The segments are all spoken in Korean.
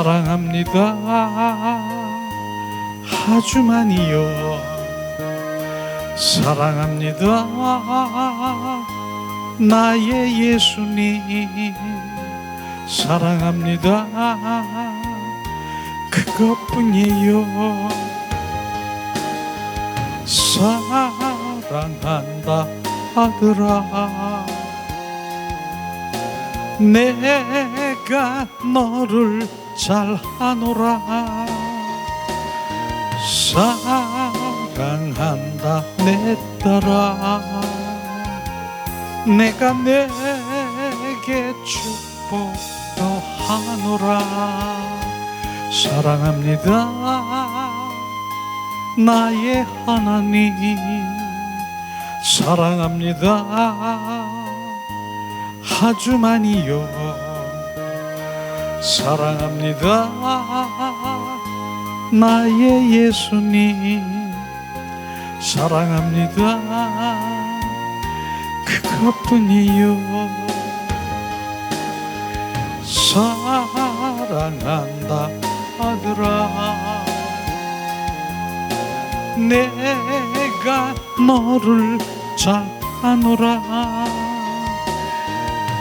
사랑합니다. 아주 많이요. 사랑합니다. 나의 예수님 사랑합니다. 그것뿐이에요. 사랑한다 아들아, 내가 너를 잘하노라. 사랑한다 내 딸아, 내가 내게 축복도 하노라. 사랑합니다 나의 하나님 사랑합니다. 아주 많이요. 사랑합니다 나의 예수님 사랑합니다. 그것뿐이요. 사랑한다 아들아, 내가 너를 잘하노라.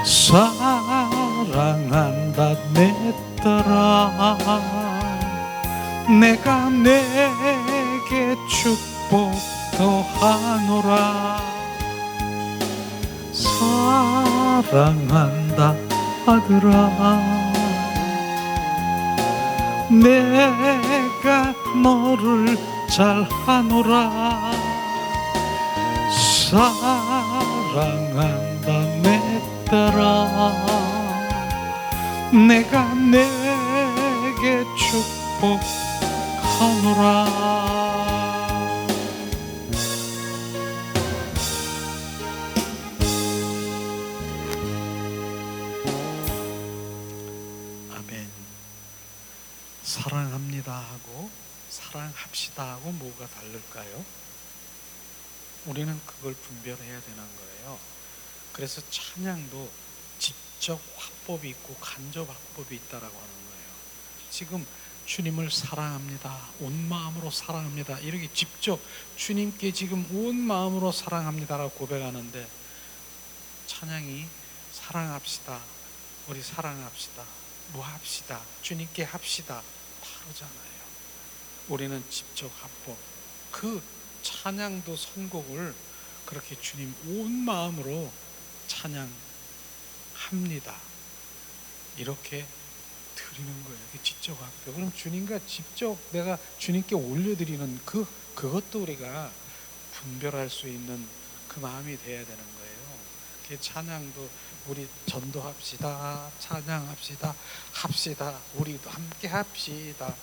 사랑한다 내 딸아, 내가 내게 축복도 하노라. 사랑한다 아들아, 내가 너를 잘하노라. 사랑한다 내 딸아, 내가 내게 축복하노라. 사랑합니다 하고 사랑합시다 하고 뭐가 다를까요? 우리는 그걸 분별해야 되는 거예요. 그래서 찬양도 지적 화법이 있고 간접 화법이 있다라고 하는 거예요. 지금 주님을 사랑합니다, 온 마음으로 사랑합니다, 이렇게 직접 주님께 지금 온 마음으로 사랑합니다라고 고백하는데, 찬양이 사랑합시다, 우리 사랑합시다, 뭐 합시다, 주님께 합시다 다르잖아요. 우리는 직접 합법, 그 찬양도 선곡을 그렇게 주님 온 마음으로 찬양합니다 이렇게 드리는 거예요. 직접 합법. 그럼 주님과 직접 내가 주님께 올려드리는 그것도 우리가 분별할 수 있는 그 마음이 돼야 되는 거예요. 그 찬양도 우리 전도합시다, 찬양합시다, 합시다, 우리도 함께 합시다.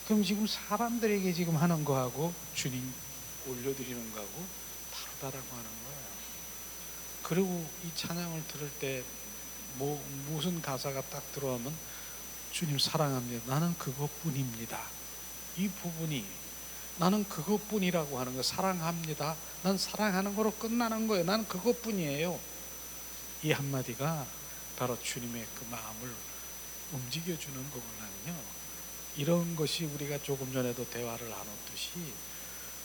그럼 지금 사람들에게 지금 하는 거하고 주님 올려드리는 거하고 다르다라고 하는 거예요. 그리고 이 찬양을 들을 때 무슨 가사가 딱 들어오면 주님 사랑합니다, 나는 그것뿐입니다, 이 부분이 나는 그것뿐이라고 하는 거. 사랑합니다, 난 사랑하는 거로 끝나는 거예요. 나는 그것뿐이에요. 이 한마디가 바로 주님의 그 마음을 움직여주는 거거든요. 이런 것이 우리가 조금 전에도 대화를 나눴듯이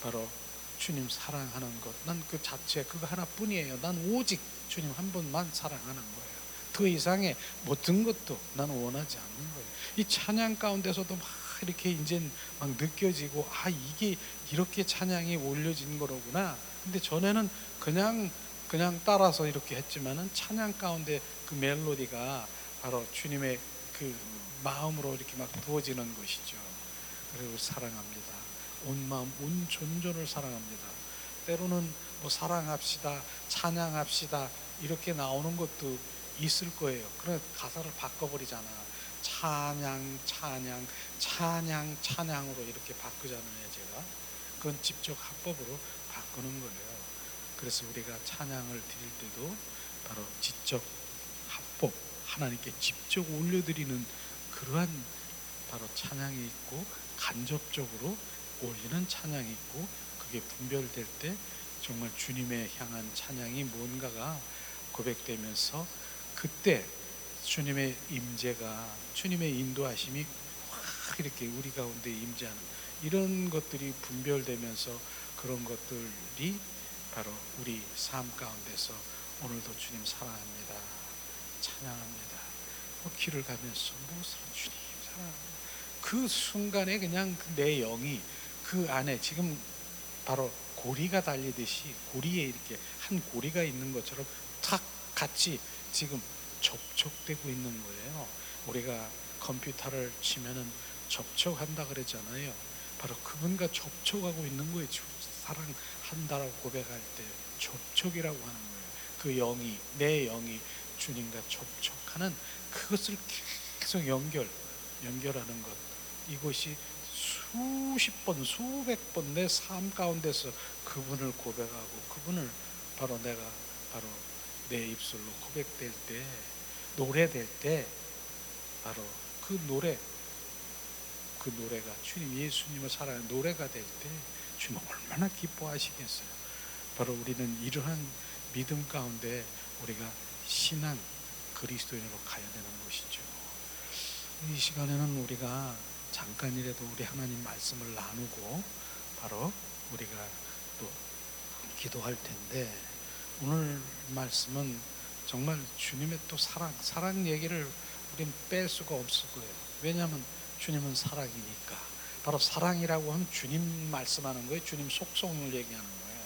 바로 주님 사랑하는 것, 난 그 자체 그거 하나뿐이에요. 난 오직 주님 한 분만 사랑하는 거예요. 더 이상의 모든 것도 나는 원하지 않는 거예요. 이 찬양 가운데서도 막 이렇게 이제 막 느껴지고, 이게 이렇게 찬양이 올려진 거로구나. 근데 전에는 그냥 따라서 이렇게 했지만은 찬양 가운데 그 멜로디가 바로 주님의 그 마음으로 이렇게 막 부어지는 것이죠. 그리고 사랑합니다, 온 마음 온 존존을 사랑합니다. 때로는 뭐 사랑합시다, 찬양합시다 이렇게 나오는 것도 있을 거예요. 그래 가사를 바꿔버리잖아. 찬양 찬양으로 이렇게 바꾸잖아요. 제가 그건 직접 합법으로 바꾸는 거예요. 그래서 우리가 찬양을 드릴 때도 바로 지적 합법, 하나님께 직접 올려드리는 그러한 바로 찬양이 있고, 간접적으로 올리는 찬양이 있고, 그게 분별될 때 정말 주님의 향한 찬양이 뭔가가 고백되면서 그때 주님의 임재가, 주님의 인도하심이 이렇게 우리 가운데 임재하는 이런 것들이 분별되면서 그런 것들이 바로 우리 삶 가운데서 오늘도 주님 사랑합니다, 찬양합니다, 길을 가면서 무엇을 주님 사랑합니다, 그 순간에 그냥 내 영이 그 안에 지금 바로 고리가 달리듯이 고리에 이렇게 한 고리가 있는 것처럼 탁 같이 지금 접촉되고 있는 거예요. 우리가 컴퓨터를 치면은 접촉한다 그랬잖아요. 바로 그분과 접촉하고 있는 거예요. 사랑한다라고 고백할 때 접촉이라고 하는 거예요. 그 영이, 내 영이 주님과 접촉하는 그것을 계속 연결하는 것, 이것이 수십 번, 수백 번 내 삶 가운데서 그분을 고백하고 그분을 바로 내가 바로 내 입술로 고백될 때, 노래될 때, 바로 그 노래가 주님 예수님을 사랑하는 노래가 될 때 주님 얼마나 기뻐하시겠어요. 바로 우리는 이러한 믿음 가운데 우리가 신앙 그리스도인으로 가야 되는 것이죠. 이 시간에는 우리가 잠깐이라도 우리 하나님 말씀을 나누고 바로 우리가 또 기도할 텐데, 오늘 말씀은 정말 주님의 또 사랑 얘기를 우리는 뺄 수가 없을 거예요. 왜냐하면 주님은 사랑이니까. 바로 사랑이라고 하면 주님 말씀하는 거예요. 주님 속성을 얘기하는 거예요.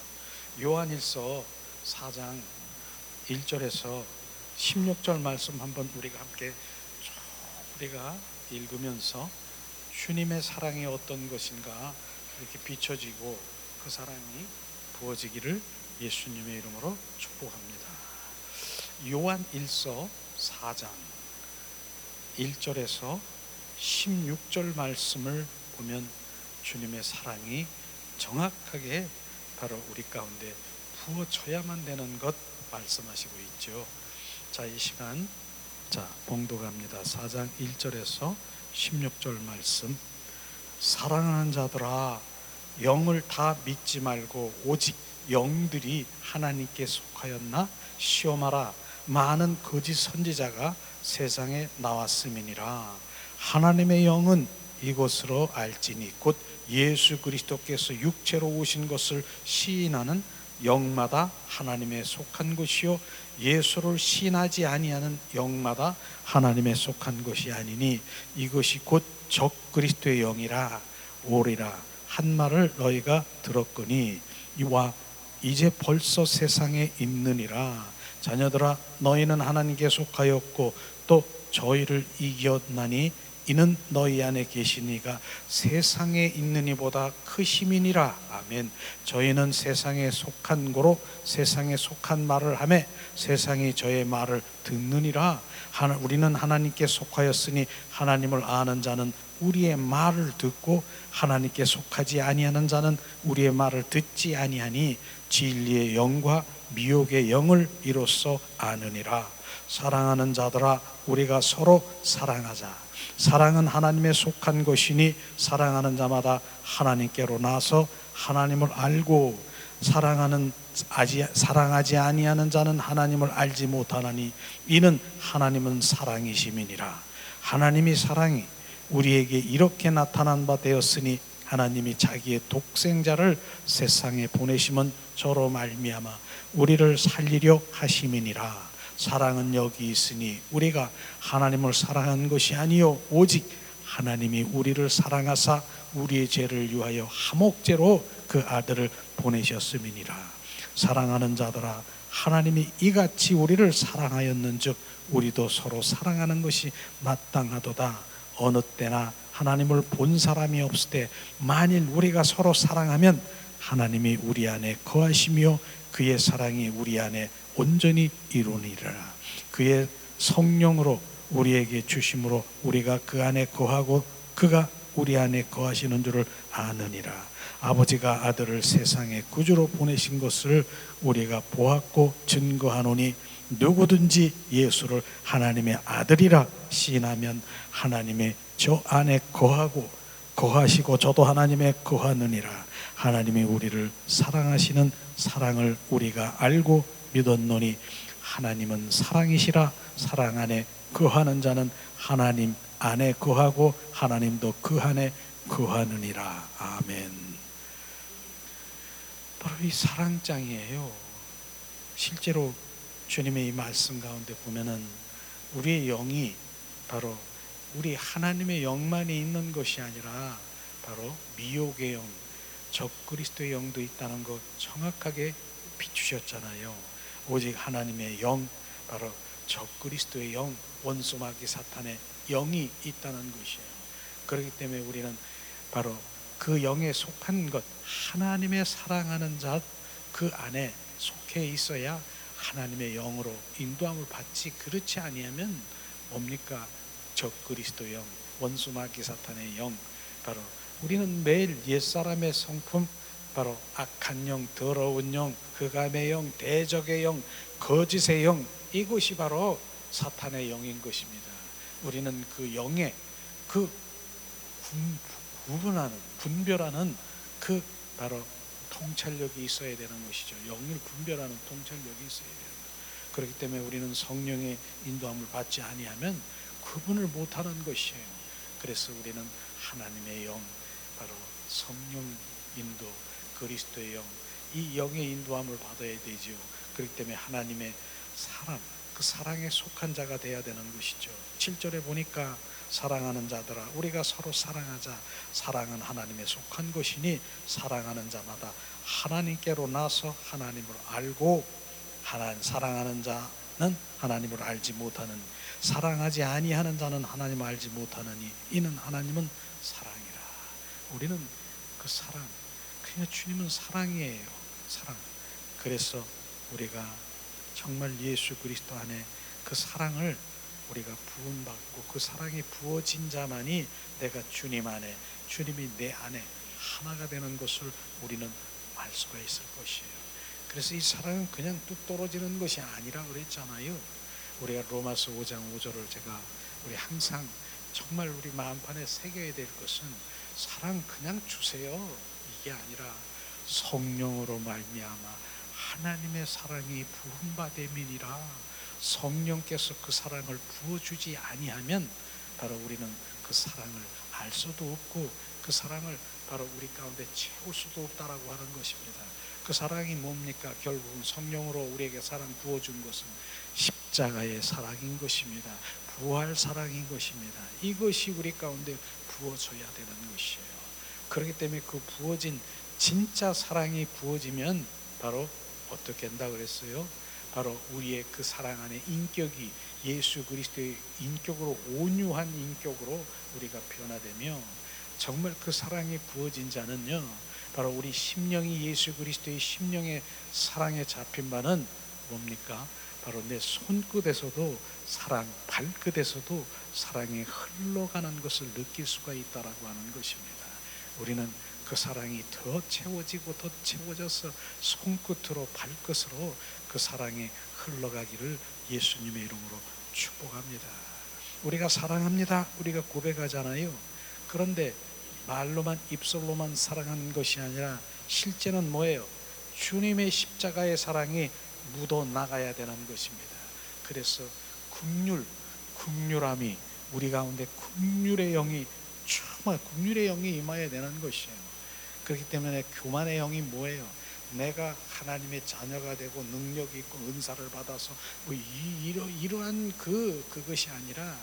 요한일서 4장 1절에서 16절 말씀 한번 우리가 함께 우리가 읽으면서 주님의 사랑이 어떤 것인가 이렇게 비춰지고 그 사랑이 부어지기를 예수님의 이름으로 축복합니다. 요한 1서 4장 1절에서 16절 말씀을 보면 주님의 사랑이 정확하게 바로 우리 가운데 부어져야만 되는 것 말씀하시고 있죠. 자, 이 시간 봉독합니다. 4장 1절에서 16절 말씀. 사랑하는 자들아, 영을 다 믿지 말고 오직 영들이 하나님께 속하였나 시험하라. 많은 거짓 선지자가 세상에 나왔음이니라. 하나님의 영은 이것으로 알지니 곧 예수 그리스도께서 육체로 오신 것을 시인하는 영마다 하나님에 속한 것이요 예수를 시인하지 아니하는 영마다 하나님에 속한 것이 아니니 이것이 곧 적그리스도의 영이라 오리라 한 말을 너희가 들었거니 이와 이제 벌써 세상에 있느니라. 자녀들아, 너희는 하나님께 속하였고 또 저희를 이겼나니 이는 너희 안에 계시니가 세상에 있는 이보다 크심이니라. 아멘. 저희는 세상에 속한 고로 세상에 속한 말을 하며 세상이 저의 말을 듣느니라. 우리는 하나님께 속하였으니 하나님을 아는 자는 우리의 말을 듣고 하나님께 속하지 아니하는 자는 우리의 말을 듣지 아니하니 진리의 영과 미혹의 영을 이로써 아느니라. 사랑하는 자들아, 우리가 서로 사랑하자. 사랑은 하나님에 속한 것이니 사랑하는 자마다 하나님께로 나서 하나님을 알고 사랑하지 아니하는 자는 하나님을 알지 못하나니 이는 하나님은 사랑이심이니라. 하나님이 사랑이 우리에게 이렇게 나타난 바 되었으니 하나님이 자기의 독생자를 세상에 보내심은 저로 말미암아 우리를 살리려 하심이니라. 사랑은 여기 있으니 우리가 하나님을 사랑한 것이 아니요 오직 하나님이 우리를 사랑하사 우리의 죄를 위하여 화목제로 그 아들을 보내셨음이니라. 사랑하는 자들아, 하나님이 이같이 우리를 사랑하였는즉 우리도 서로 사랑하는 것이 마땅하도다. 어느 때나 하나님을 본 사람이 없을 때 만일 우리가 서로 사랑하면 하나님이 우리 안에 거하시며 그의 사랑이 우리 안에 온전히 이루니라. 그의 성령으로 우리에게 주심으로 우리가 그 안에 거하고 그가 우리 안에 거하시는 줄을 아느니라. 아버지가 아들을 세상에 구주로 보내신 것을 우리가 보았고 증거하노니 누구든지 예수를 하나님의 아들이라 시인하면 하나님의 저 안에 거하시고 저도 하나님의 거하느니라. 하나님이 우리를 사랑하시는 사랑을 우리가 알고 믿었노니 하나님은 사랑이시라. 사랑 안에 거하는 자는 하나님 안에 거하고 하나님도 그 안에 거하느니라. 아멘. 바로 이 사랑장이에요. 실제로 주님의 이 말씀 가운데 보면은 우리의 영이 바로 우리 하나님의 영만이 있는 것이 아니라 바로 미혹의 영, 적그리스도의 영도 있다는 것 정확하게 비추셨잖아요. 오직 하나님의 영, 바로 적그리스도의 영, 원수 마귀 사탄의 영이 있다는 것이에요. 그렇기 때문에 우리는 바로 그 영에 속한 것, 하나님의 사랑하는 자 그 안에 속해 있어야 하나님의 영으로 인도함을 받지. 그렇지 아니하면 뭡니까? 적그리스도 영, 원수 마귀 사탄의 영, 바로 우리는 매일 옛사람의 성품, 바로 악한 영, 더러운 영, 흑암의 영, 대적의 영, 거짓의 영, 이것이 바로 사탄의 영인 것입니다. 우리는 그 영의 그 구분하는, 분별하는 그 바로 통찰력이 있어야 되는 것이죠. 영을 분별하는 통찰력이 있어야 되는 것. 그렇기 때문에 우리는 성령의 인도함을 받지 아니하면 구분을 못하는 것이에요. 그래서 우리는 하나님의 영, 바로 성령 인도, 그리스도의 영, 이 영의 인도함을 받아야 되지요. 그렇기 때문에 하나님의 사랑, 그 사랑에 속한 자가 되어야 되는 것이죠. 7절에 보니까 사랑하는 자들아 우리가 서로 사랑하자. 사랑은 하나님에 속한 것이니 사랑하는 자마다 하나님께로 나서 하나님을 알고, 사랑하는 자는 하나님을 알지 못하는, 사랑하지 아니하는 자는 하나님을 알지 못하느니 이는 하나님은 사랑이라. 우리는 그 사랑, 그냥 주님은 사랑이에요. 사랑. 그래서 우리가 정말 예수 그리스도 안에 그 사랑을 우리가 부음받고 그 사랑이 부어진 자만이 내가 주님 안에, 주님이 내 안에 하나가 되는 것을 우리는 알 수가 있을 것이에요. 그래서 이 사랑은 그냥 뚝 떨어지는 것이 아니라 그랬잖아요. 우리가 로마서 5장 5절을 제가 우리 항상 정말 우리 마음판에 새겨야 될 것은 사랑 그냥 주세요 이게 아니라 성령으로 말미암아 하나님의 사랑이 부음받음이니라. 성령께서 그 사랑을 부어주지 아니하면 바로 우리는 그 사랑을 알 수도 없고 그 사랑을 바로 우리 가운데 채울 수도 없다라고 하는 것입니다. 그 사랑이 뭡니까? 결국은 성령으로 우리에게 사랑 부어준 것은 십자가의 사랑인 것입니다. 부활 사랑인 것입니다. 이것이 우리 가운데 부어져야 되는 것이에요. 그렇기 때문에 그 부어진 진짜 사랑이 부어지면 바로 어떻게 한다 그랬어요? 바로 우리의 그 사랑 안에 인격이 예수 그리스도의 인격으로, 온유한 인격으로 우리가 변화되며 정말 그 사랑이 부어진 자는요, 바로 우리 심령이 예수 그리스도의 심령의 사랑에 잡힌 바는 뭡니까? 바로 내 손끝에서도 사랑, 발끝에서도 사랑이 흘러가는 것을 느낄 수가 있다라고 하는 것입니다. 우리는 그 사랑이 더 채워지고 더 채워져서 손끝으로 발끝으로 그 사랑이 흘러가기를 예수님의 이름으로 축복합니다. 우리가 사랑합니다. 우리가 고백하잖아요. 그런데 말로만, 입술로만 사랑하는 것이 아니라 실제는 뭐예요? 주님의 십자가의 사랑이 묻어나가야 되는 것입니다. 그래서 긍휼함이 우리 가운데 긍휼의 영이, 정말 긍휼의 영이 임해야 되는 것이에요. 그렇기 때문에 교만의 영이 뭐예요? 내가 하나님의 자녀가 되고 능력이 있고 은사를 받아서 이러한 그것이 아니라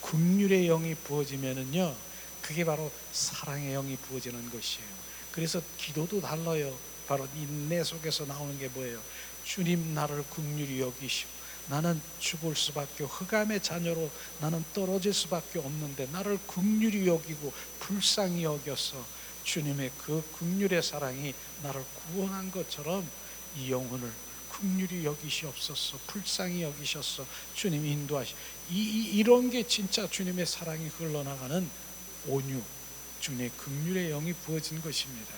긍휼의 영이 부어지면은요, 그게 바로 사랑의 영이 부어지는 것이에요. 그래서 기도도 달라요. 바로 내 속에서 나오는 게 뭐예요? 주님 나를 긍휼히 여기시오. 나는 죽을 수밖에, 흑암의 자녀로 나는 떨어질 수밖에 없는데 나를 긍휼히 여기고 불쌍히 여겨서 주님의 그 긍휼의 사랑이 나를 구원한 것처럼 이 영혼을 긍휼히 여기시옵소서, 불쌍히 여기셔서 주님 인도하시. 이런 게 진짜 주님의 사랑이 흘러나가는 온유, 주님의 긍휼의 영이 부어진 것입니다.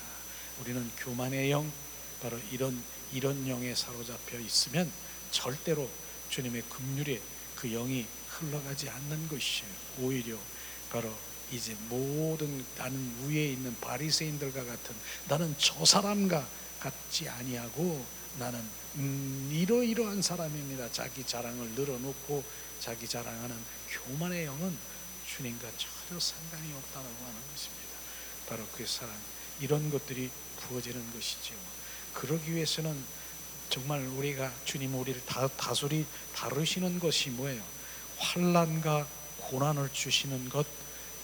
우리는 교만의 영, 바로 이런 영에 사로잡혀 있으면 절대로 주님의 긍휼의 그 영이 흘러가지 않는 것이에요. 오히려 바로 이제 모든 나는 위에 있는 바리새인들과 같은, 나는 저 사람과 같지 아니하고 나는 이러이러한 사람입니다. 자기 자랑을 늘어놓고 자기 자랑하는 교만의 영은 주님과 전혀 상관이 없다고 하는 것입니다. 바로 그 사랑, 이런 것들이 부어지는 것이죠. 그러기 위해서는 정말 우리가 주님 우리를 다루시는 것이 뭐예요? 환난과 고난을 주시는 것,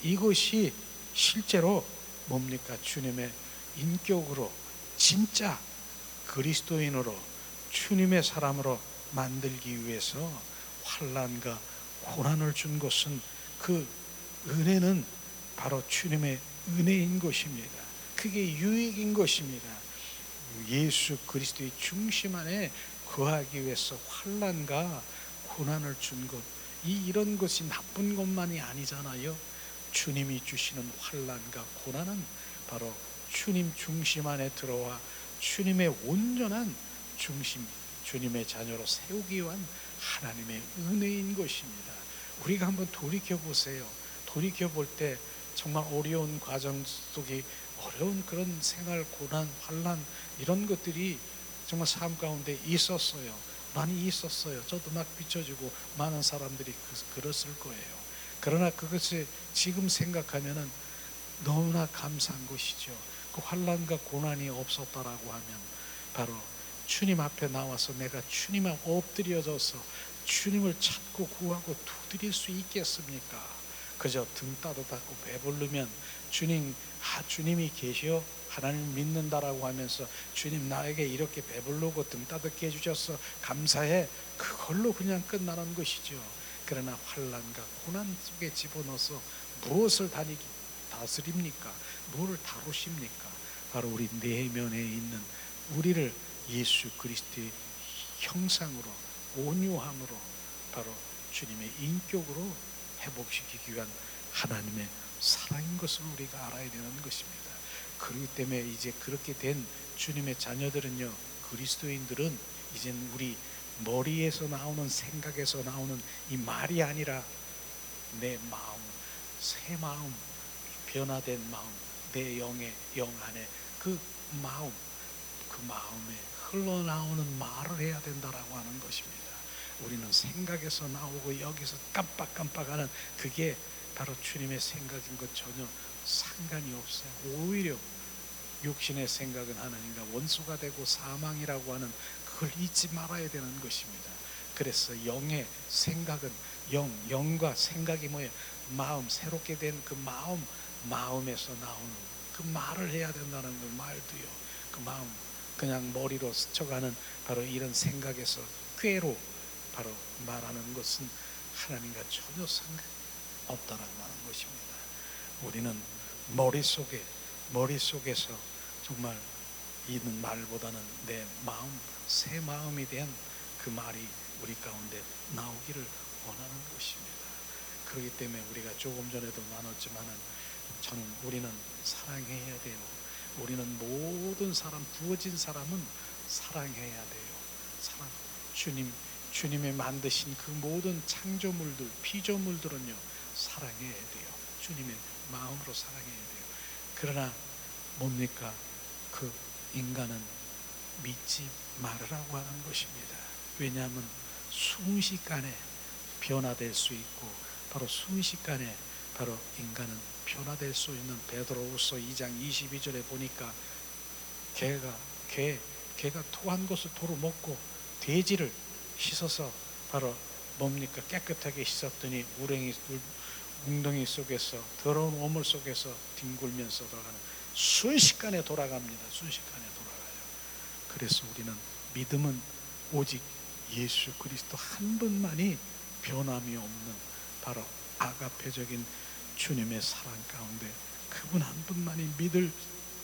이것이 실제로 뭡니까? 주님의 인격으로 진짜 그리스도인으로 주님의 사람으로 만들기 위해서 환난과 고난을 준 것은, 그 은혜는 바로 주님의 은혜인 것입니다. 그게 유익인 것입니다. 예수 그리스도의 중심 안에 거하기 위해서 환난과 고난을 준 것, 이런 것이 나쁜 것만이 아니잖아요. 주님이 주시는 환난과 고난은 바로 주님 중심 안에 들어와 주님의 온전한 중심, 주님의 자녀로 세우기 위한 하나님의 은혜인 것입니다. 우리가 한번 돌이켜 보세요. 돌이켜 볼 때 정말 어려운 과정 속에 어려운 그런 생활, 고난, 환난, 이런 것들이 정말 삶 가운데 있었어요. 많이 있었어요. 저도 막 비춰주고 많은 사람들이 그랬을 거예요. 그러나 그것을 지금 생각하면은 너무나 감사한 것이죠. 그 환난과 고난이 없었다라고 하면 바로 주님 앞에 나와서 내가 주님 앞에 엎드려져서 주님을 찾고 구하고 두드릴 수 있겠습니까? 그저 등 따뜻하고 배부르면 주님이 계시오, 하나님 믿는다라고 하면서 주님 나에게 이렇게 배부르고 등 따뜻게 해주셔서 감사해, 그걸로 그냥 끝나는 것이죠. 그러나 환난과 고난 속에 집어넣어서 무엇을 다스립니까? 무엇을 다루십니까? 바로 우리 내면에 있는 우리를 예수 그리스도의 형상으로, 온유함으로, 바로 주님의 인격으로 회복시키기 위한 하나님의 사랑인 것을 우리가 알아야 되는 것입니다. 그렇기 때문에 이제 그렇게 된 주님의 자녀들은요, 그리스도인들은 이젠 우리 머리에서 나오는, 생각에서 나오는 이 말이 아니라 내 마음, 새 마음, 변화된 마음, 내 영 안에 그 마음에 흘러나오는 말을 해야 된다라고 하는 것입니다. 우리는 생각에서 나오고 여기서 깜빡깜빡하는 그게 바로 주님의 생각인 것 전혀 상관이 없어요. 오히려 육신의 생각은 하나님과 원수가 되고 사망이라고 하는 그걸 잊지 말아야 되는 것입니다. 그래서 영의 생각은 영과 생각이 뭐예요? 마음, 새롭게 된 그 마음에서 나오는 그 말을 해야 된다는 걸, 말도요. 그 마음, 그냥 머리로 스쳐가는 바로 이런 생각에서 꾀로 바로 말하는 것은 하나님과 전혀 상관없다라고 하는 것입니다. 우리는 머릿속에서 정말 있는 말보다는 내 마음, 새 마음이 된 그 말이 우리 가운데 나오기를 원하는 것입니다. 그렇기 때문에 우리가 조금 전에도 나눴지만은 우리는 사랑해야 돼요. 우리는 모든 사람, 부어진 사람은 사랑해야 돼요. 주님의 만드신 그 모든 창조물들, 피조물들은요, 사랑해야 돼요. 주님의 마음으로 사랑해야 돼요. 그러나 뭡니까? 그 인간은 믿지 말으라고 하는 것입니다. 왜냐하면 순식간에 변화될 수 있고, 바로 순식간에 바로 인간은 변화될 수 있는, 베드로후서 2장 22절에 보니까 개가 토한 것을 도로 먹고 돼지를 씻어서 바로 뭡니까? 깨끗하게 씻었더니 웅덩이 속에서, 더러운 오물 속에서 뒹굴면서 돌아가는, 순식간에 돌아갑니다. 순식간에 돌아가요. 그래서 우리는 믿음은 오직 예수 그리스도 한 분만이 변함이 없는 바로 아가페적인 주님의 사랑 가운데 그분 한 분만이 믿을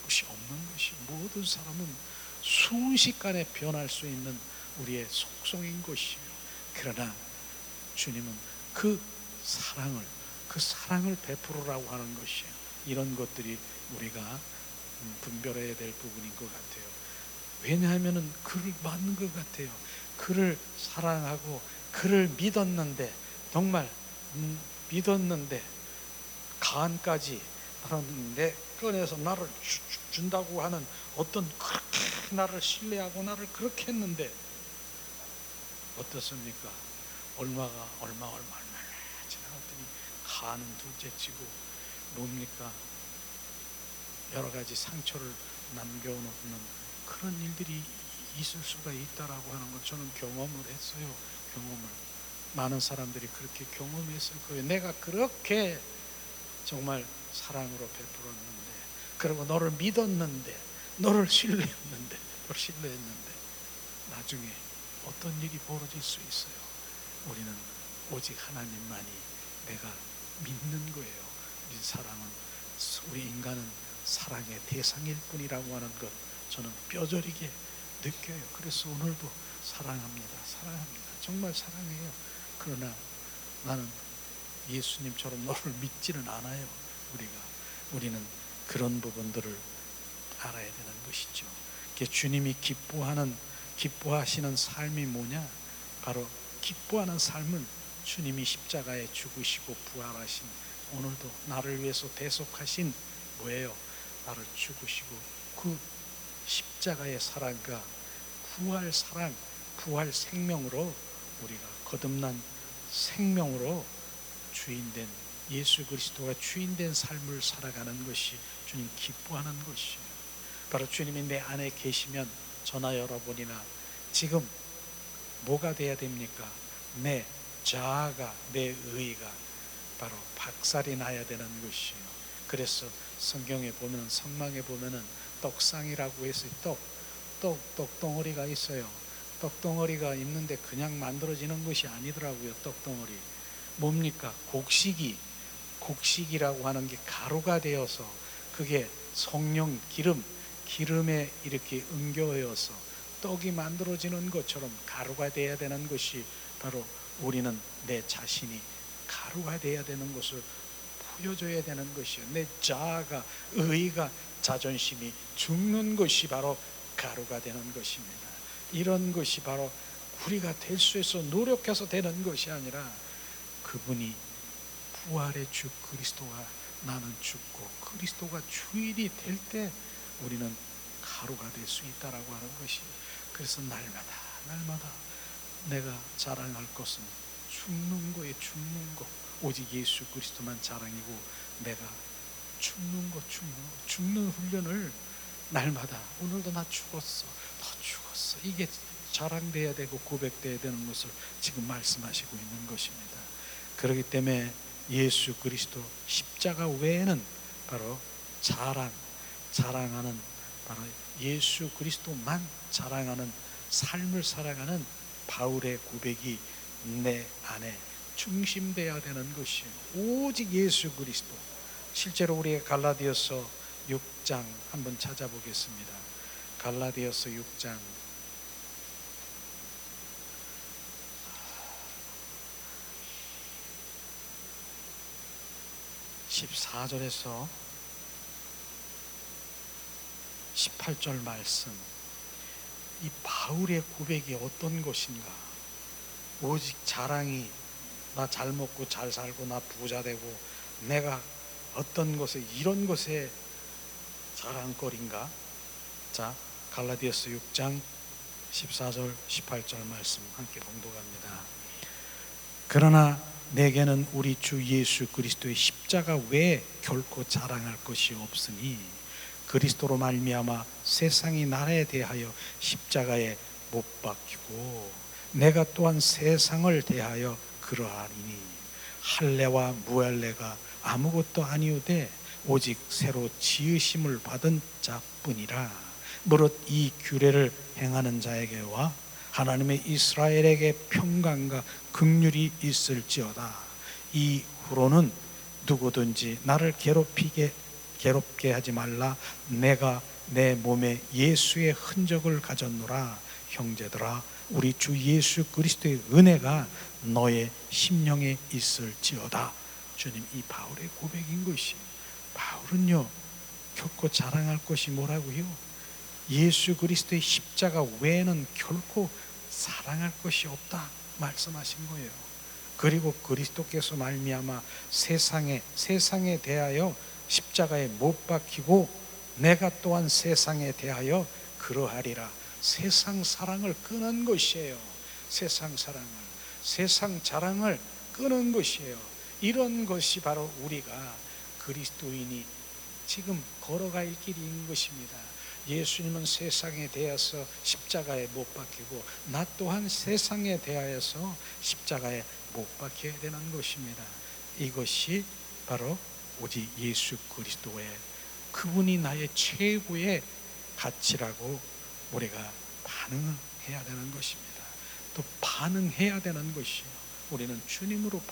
것이 없는 것이, 모든 사람은 순식간에 변할 수 있는 우리의 속성인 것이요. 그러나 주님은 그 사랑을 베풀으라고 하는 것이에요. 이런 것들이 우리가 분별해야 될 부분인 것 같아요. 왜냐하면 그를 맞는 것 같아요. 그를 사랑하고 그를 믿었는데, 정말 믿었는데 간까지 나는 내 꺼내서 나를 준다고 하는 어떤, 그렇게 나를 신뢰하고 나를 그렇게 했는데 어떻습니까? 얼마나 지나갔더니 간은 둘째치고 뭡니까? 여러 가지 상처를 남겨놓는 그런 일들이 있을 수가 있다라고 하는 걸 저는 경험을 했어요. 많은 사람들이 그렇게 경험했을 거예요. 내가 그렇게 정말 사랑으로 베풀었는데, 그리고 너를 믿었는데, 너를 신뢰했는데 나중에 어떤 일이 벌어질 수 있어요. 우리는 오직 하나님만이 내가 믿는 거예요. 우리 인간은 사랑의 대상일 뿐이라고 하는 것 저는 뼈저리게 느껴요. 그래서 오늘도 사랑합니다. 정말 사랑해요. 그러나 나는 예수님처럼 너를 믿지는 않아요. 우리는 그런 부분들을 알아야 되는 것이죠. 주님이 기뻐하시는 삶이 뭐냐? 바로 기뻐하는 삶은 주님이 십자가에 죽으시고 부활하신, 오늘도 나를 위해서 대속하신 뭐예요? 나를 죽으시고 그 십자가의 사랑과 부활 생명으로 우리가 거듭난 생명으로 주인된 예수 그리스도가 주인된 삶을 살아가는 것이 주님 기뻐하는 것이에요. 바로 주님이 내 안에 계시면 저나 여러분이나 지금 뭐가 돼야 됩니까? 내 자아가, 내 의가 바로 박살이 나야 되는 것이에요. 그래서 성경에 보면, 성막에 보면은 떡상이라고 해서 떡덩어리가 있어요. 떡덩어리가 있는데 그냥 만들어지는 것이 아니더라고요. 떡덩어리 뭡니까? 곡식이라고 하는 게 가루가 되어서 그게 성령 기름에 이렇게 응겨여서 떡이 만들어지는 것처럼 가루가 돼야 되는 것이 바로 우리는 내 자신이 가루가 돼야 되는 것을 보여줘야 되는 것이에요. 내 자아가, 의가, 자존심이 죽는 것이 바로 가루가 되는 것입니다. 이런 것이 바로 우리가 될 수 있어 노력해서 되는 것이 아니라 그분이 부활의 주 그리스도가 나는 죽고 그리스도가 주인이 될 때 우리는 가루가 될 수 있다라고 하는 것이. 그래서 날마다 내가 자랑할 것은 죽는 거에 죽는 거, 오직 예수 그리스도만 자랑이고 내가 죽는 훈련을 날마다, 오늘도 나 죽었어 이게 자랑돼야 되고 고백돼야 되는 것을 지금 말씀하시고 있는 것입니다. 그렇기 때문에 예수 그리스도 십자가 외에는 바로 자랑하는 바로 예수 그리스도만 자랑하는 삶을 살아가는 바울의 고백이 내 안에 중심되어야 되는 것이에요. 오직 예수 그리스도. 실제로 우리의 갈라디아서 6장 한번 찾아보겠습니다. 갈라디아서 6장 14절에서 18절 말씀. 이 바울의 고백이 어떤 것인가? 오직 자랑이, 나 잘 먹고 잘 살고 나 부자 되고 내가 어떤 것에, 이런 것에 자랑거리인가? 자, 갈라디아서 6장 14절 18절 말씀 함께 봉독합니다. 그러나 내게는 우리 주 예수 그리스도의 십자가 외에 결코 자랑할 것이 없으니 그리스도로 말미암아 세상이 나에 대하여 십자가에 못 박히고 내가 또한 세상을 대하여 그러하리니 할례와 무할례가 아무것도 아니오되 오직 새로 지으심을 받은 자뿐이라. 무릇 이 규례를 행하는 자에게와 하나님의 이스라엘에게 평강과 긍휼이 있을지어다. 이후로는 누구든지 나를 괴롭게 하지 말라. 내가 내 몸에 예수의 흔적을 가졌노라. 형제들아, 우리 주 예수 그리스도의 은혜가 너의 심령에 있을지어다. 주님, 이 바울의 고백인 것이, 바울은요 결코 자랑할 것이 뭐라고요? 예수 그리스도의 십자가 외에는 결코 사랑할 것이 없다 말씀하신 거예요. 그리고 그리스도께서 말미암아 세상에 대하여 십자가에 못 박히고 내가 또한 세상에 대하여 그러하리라. 세상 사랑을 끄는 것이에요. 세상 사랑을, 세상 자랑을 끄는 것이에요. 이런 것이 바로 우리가 그리스도인이 지금 걸어갈 길인 것입니다. 예수님은 세상에 대해서 십자가에 못 박히고 나 또한 세상에 대하여서 십자가에 못 박혀야 되는 것입니다. 이것이 바로 오직 예수 그리스도의 그분이 나의 최고의 가치라고 우리가 반응해야 되는 것입니다. 또 반응해야 되는 것이요. 우리는 주님으로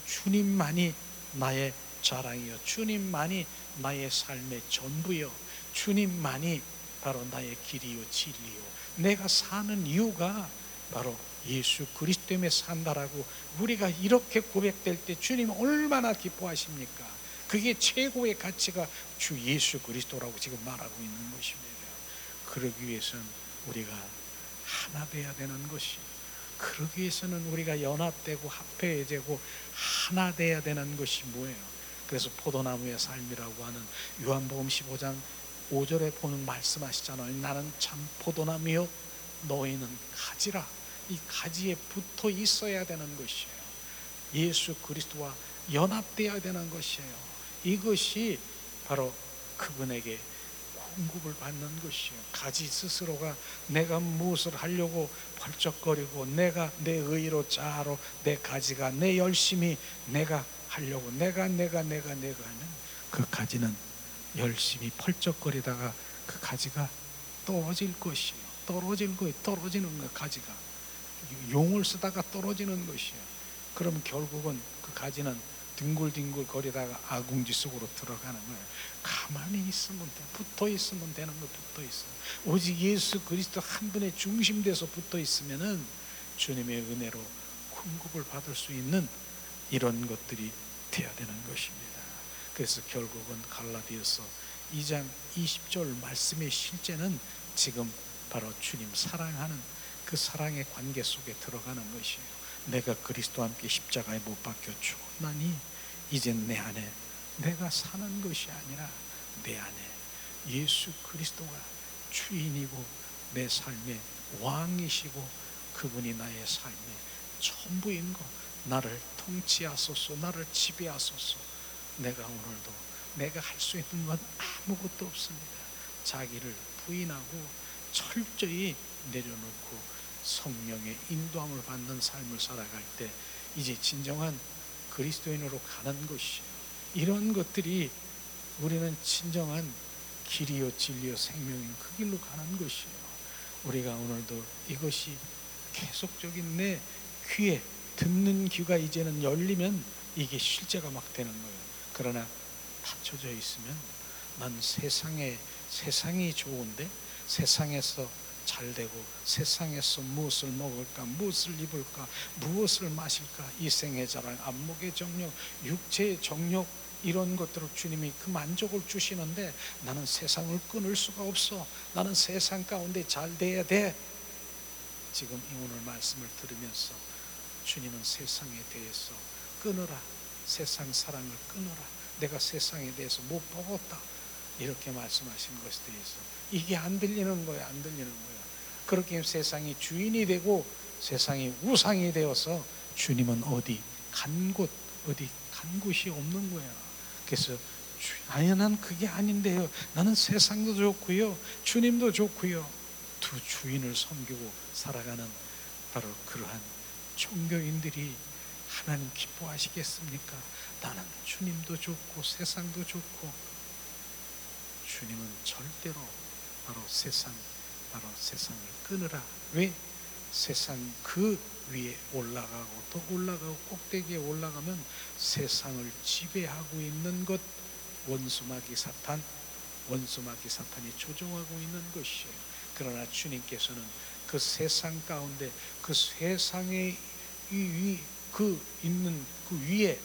주님만이 나의 자랑이요, 주님만이 나의 삶의 전부요, 주님만이 바로 나의 길이요 진리요, 내가 사는 이유가 바로 예수 그리스도 때문에 산다라고 우리가 이렇게 고백될 때 주님 얼마나 기뻐하십니까? 그게 최고의 가치가 주 예수 그리스도라고 지금 말하고 있는 것입니다. 그러기 위해서는 우리가 하나 되어야 되는 것이, 그러기 위해서는 우리가 연합되고 합해야 되고 하나 되어야 되는 것이 뭐예요? 그래서 포도나무의 삶이라고 하는 요한복음 15장 5절에 보는 말씀하시잖아요. 나는 참 포도나무요 너희는 가지라. 이 가지에 붙어 있어야 되는 것이에요. 예수 그리스도와 연합되어야 되는 것이에요. 이것이 바로 그분에게 공급을 받는 것이에요. 가지 스스로가 내가 무엇을 하려고 벌쩍거리고 내가 내 의로 자아로 내 가지가 내 열심히 내가 하려고 내가 하면 그 가지는 열심히 펄쩍거리다가 그 가지가 떨어질 것이에요. 떨어지는 거예요. 가지가 용을 쓰다가 떨어지는 것이에요. 그러면 결국은 그 가지는 뒹굴뒹굴 거리다가 아궁지 속으로 들어가는 거예요. 가만히 있으면 돼. 붙어 있으면 되는 거. 붙어 있어. 오직 예수 그리스도 한 분의 중심돼서 붙어 있으면은 주님의 은혜로 공급을 받을 수 있는 이런 것들이 되어야 되는 것입니다. 그래서 결국은 갈라디아서 2장 20절 말씀의 실제는 지금 바로 주님 사랑하는 그 사랑의 관계 속에 들어가는 것이에요. 내가 그리스도와 함께 십자가에 못 박혀 죽었나니 이젠 내 안에 내가 사는 것이 아니라 내 안에 예수 그리스도가 주인이고 내 삶의 왕이시고 그분이 나의 삶의 전부인 것, 나를 통치하소서, 나를 지배하소서. 내가 오늘도 내가 할 수 있는 건 아무것도 없습니다. 자기를 부인하고 철저히 내려놓고 성령의 인도함을 받는 삶을 살아갈 때 이제 진정한 그리스도인으로 가는 것이에요. 이런 것들이 우리는 진정한 길이요 진리요 생명인 그 길로 가는 것이에요. 우리가 오늘도 이것이 계속적인 내 귀에 듣는 귀가 이제는 열리면 이게 실제가 막 되는 거예요. 그러나 닫혀져 있으면 난 세상이 좋은데 세상에서 잘되고 세상에서 무엇을 먹을까, 무엇을 입을까, 무엇을 마실까, 이 생의 자랑, 안목의 정욕, 육체의 정욕, 이런 것들을 주님이 그 만족을 주시는데 나는 세상을 끊을 수가 없어. 나는 세상 가운데 잘 돼야 돼. 지금 이 오늘 말씀을 들으면서 주님은 세상에 대해서 끊어라, 세상 사랑을 끊어라, 내가 세상에 대해서 못 보겠다, 이렇게 말씀하신 것에 대해서 이게 안 들리는 거야. 안 들리는 거야. 그렇게 세상이 주인이 되고 세상이 우상이 되어서 주님은 어디 간 곳이 없는 거야. 그래서 아니 난 그게 아닌데요, 나는 세상도 좋고요 주님도 좋고요, 두 주인을 섬기고 살아가는 바로 그러한 종교인들이 하나님 기뻐하시겠습니까? 나는 주님도 좋고 세상도 좋고. 주님은 절대로 바로 세상을 끊으라. 왜? 세상 그 위에 올라가고 더 올라가고 꼭대기에 올라가면 세상을 지배하고 있는 것, 원수마귀 사탄이 조종하고 있는 것이에요. 그러나 주님께서는 그 세상 가운데 그 세상의 있는 그 위에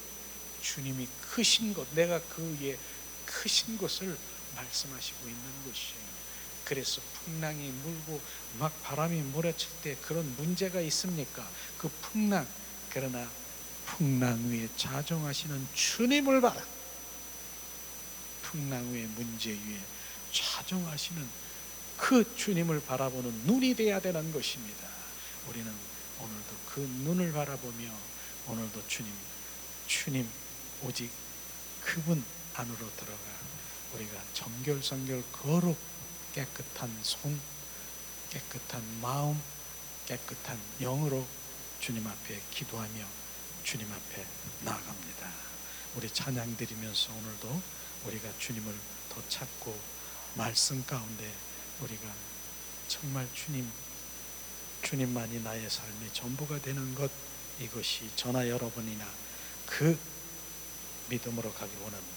주님이 크신 것, 내가 그 위에 크신 것을 말씀하시고 있는 것이에요. 그래서 풍랑이 물고 막 바람이 몰아칠 때 그런 문제가 있습니까? 그 그러나 풍랑 위에 자정하시는 주님을 봐라. 풍랑의 문제 위에 좌정하시는 그 주님을 바라보는 눈이 되어야 되는 것입니다. 우리는 오늘도 그 눈을 바라보며 오늘도 주님 오직 그분 안으로 들어가 우리가 정결성결 거룩 깨끗한 손, 깨끗한 마음, 깨끗한 영으로 주님 앞에 기도하며 주님 앞에 나아갑니다. 우리 찬양 드리면서 오늘도 우리가 주님을 더 찾고 말씀 가운데 우리가 정말 주님만이 나의 삶의 전부가 되는 것, 이것이 저나 여러분이나 그 믿음으로 가길 원합니다.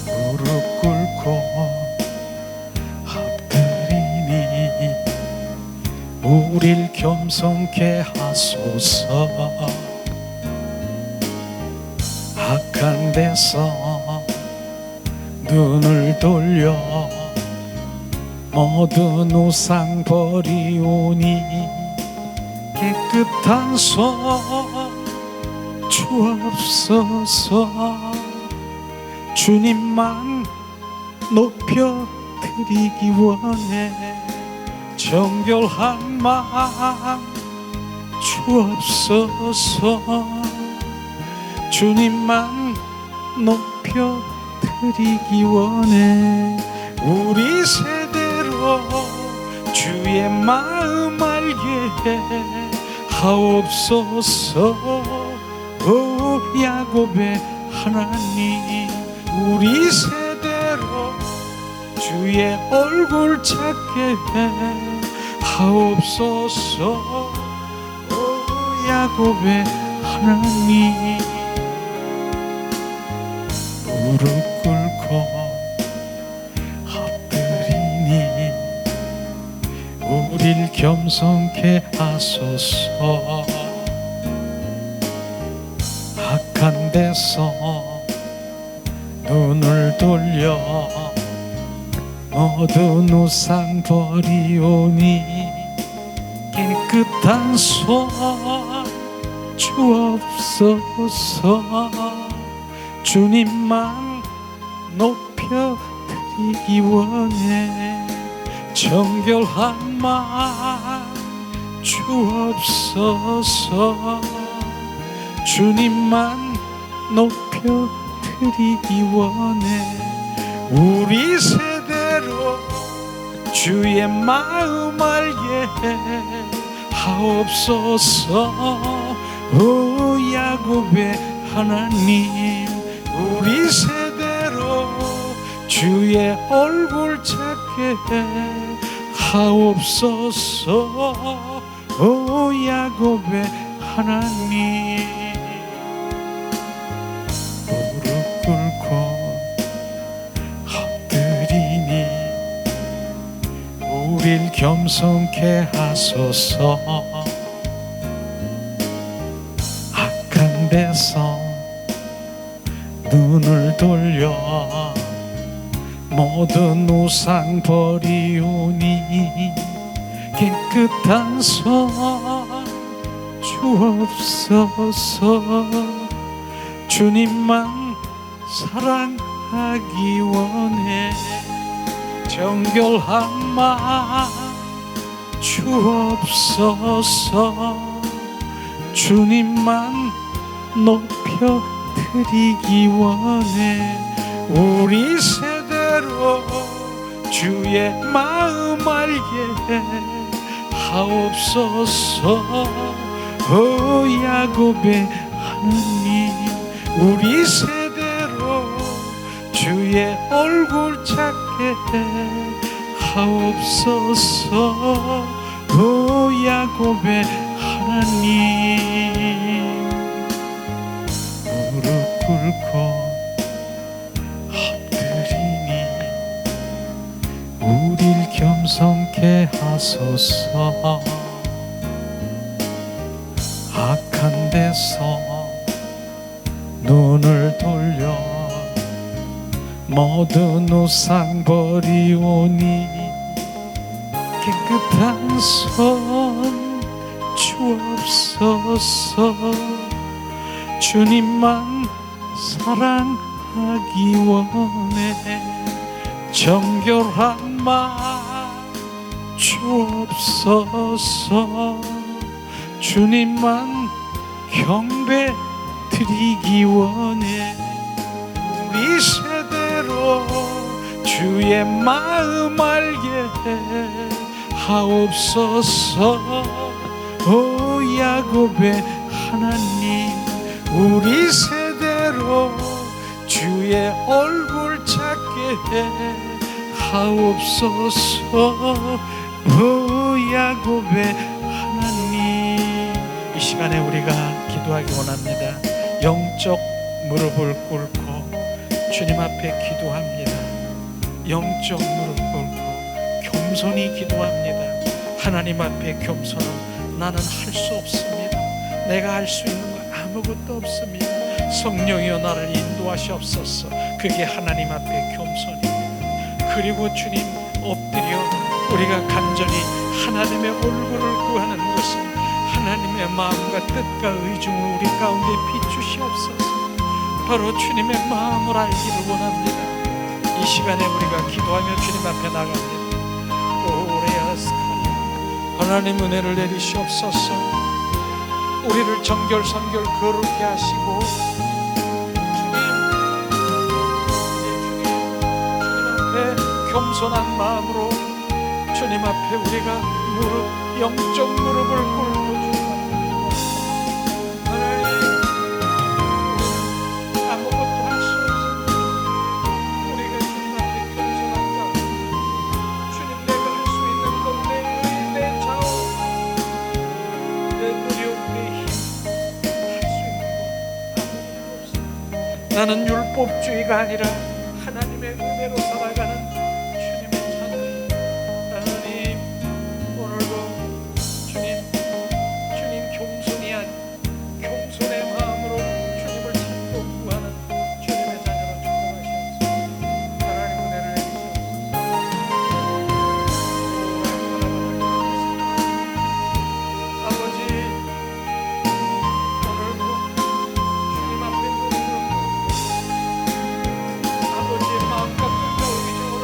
무릎 꿇고 엎드리니 우릴 겸손케 하소서. 악한 데서 눈을 돌려 모든 우상 버리오니 깨끗한 손 주옵소서. 주님만 높여 드리기 원해. 정결한 마음 주옵소서. 주님만 높여 드리기 원해. 우리 세대로 주의 마음 알게 하옵소서. 오 야곱의 하나님, 우리 세대로 주의 얼굴 찾게 하옵소서. 오 야곱의 하나님, 무릎 꿇고 엎드리니 우릴 겸손케 하소서. 악한 데서 눈을 돌려 모든 우상 버리오니 깨끗한 손 주옵소서. 주님만 높여 드리기 원해. 정결한 마음 주옵소서. 주님만 높여 드리기 원해. 우리 세대로 주의 마음 알게 하옵소서. 오 야곱의 하나님, 우리 세대로 주의 얼굴 찾게 하옵소서. 오 야곱의 하나님, 무릎 꿇고 엎드리니 우릴 겸손케 하소서. 악한 데서 눈을 돌려 모든 우상 버리오니 깨끗한 손 주옵소서. 주님만 사랑하기 원해. 정결한 마음 주옵소서. 주님만 높여 드리기 원해. 우리 세대로 주의 마음 알게 하옵소서. 오 야곱의 하나님, 우리 세대로 주의 얼굴 찾게 하옵소서. 오 야곱의 하나님, 무릎 꿇고 엎드리니 우릴 겸손케 하소서. 악한 데서 눈을 돌려 모든 우상 버리오니 깨끗한 손 주옵소서. 주님만 사랑하기 원해. 정결한 마음 주옵소서. 주님만 경배 드리기 원해. 우리 세대로 주의 마음 알게 하옵소서. 오 야곱의 하나님, 우리 세대로 주의 얼굴 찾게 하옵소서. 오 야곱의 하나님. 이 시간에 우리가 기도하기 원합니다. 영적 무릎을 꿇고 주님 앞에 기도합니다. 영적 무릎 꿇고 겸손히 기도합니다. 하나님 앞에 겸손은 나는 할 수 없습니다. 내가 할 수 있는 거 아무것도 없습니다. 성령이여 나를 인도하시옵소서. 그게 하나님 앞에 겸손입니다. 그리고 주님 엎드려 우리가 간절히 하나님의 얼굴을 구하는 것은 하나님의 마음과 뜻과 의중을 우리 가운데 비추시옵소서. 바로 주님의 마음을 알기를 원합니다. 이 시간에 우리가 기도하며 주님 앞에 나갑니다. 오레아스카리 하나님 은혜를 내리시옵소서. 우리를 정결선결 거룩게 하시고 주님 앞에 겸손한 마음으로 주님 앞에 우리가 영적 무릎을 꿇고 나는 율법주의가 아니라 하나님의 은혜로 살아가는 주님의 자녀입니다. 하나님 오늘도 주님 겸손히 한 겸손의 마음으로 주님을 찾고 구하는 주님의 자녀로 축복하시옵소서. 하나님 은혜를 내리시옵소서. 아버지 오늘도 주님 앞에 무릎을 꿇고 아버지의 마음과 뜻과 의중을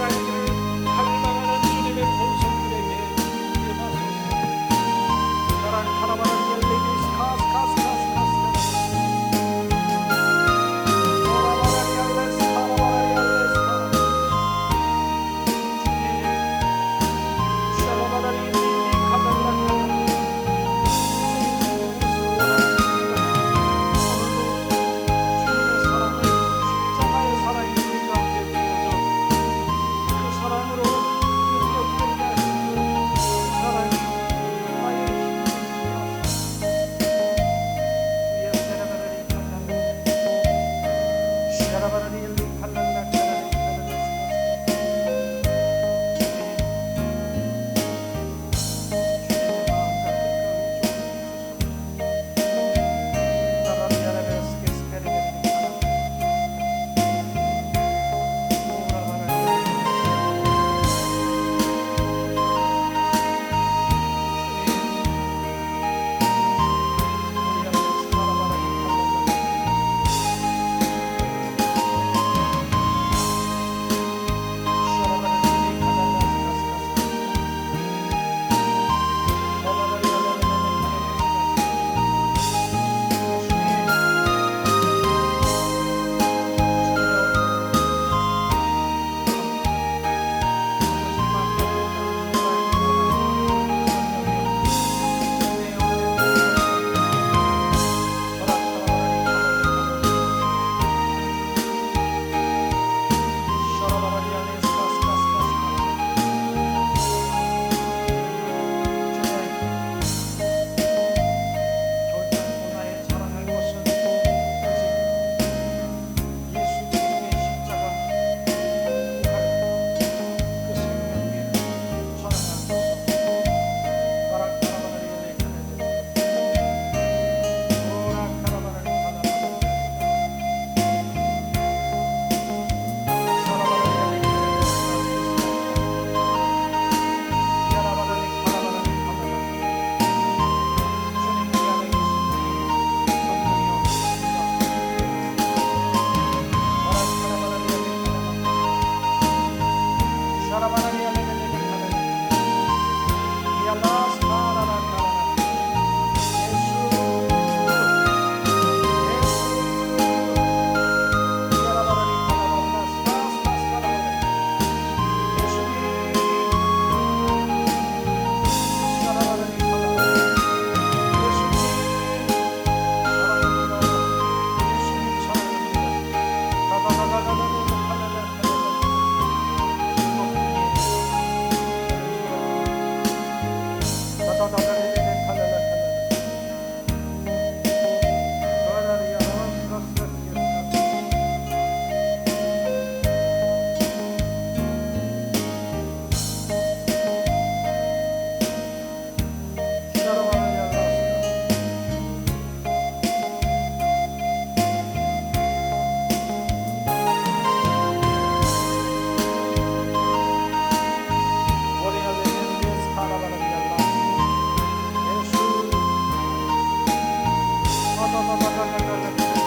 감사합니다.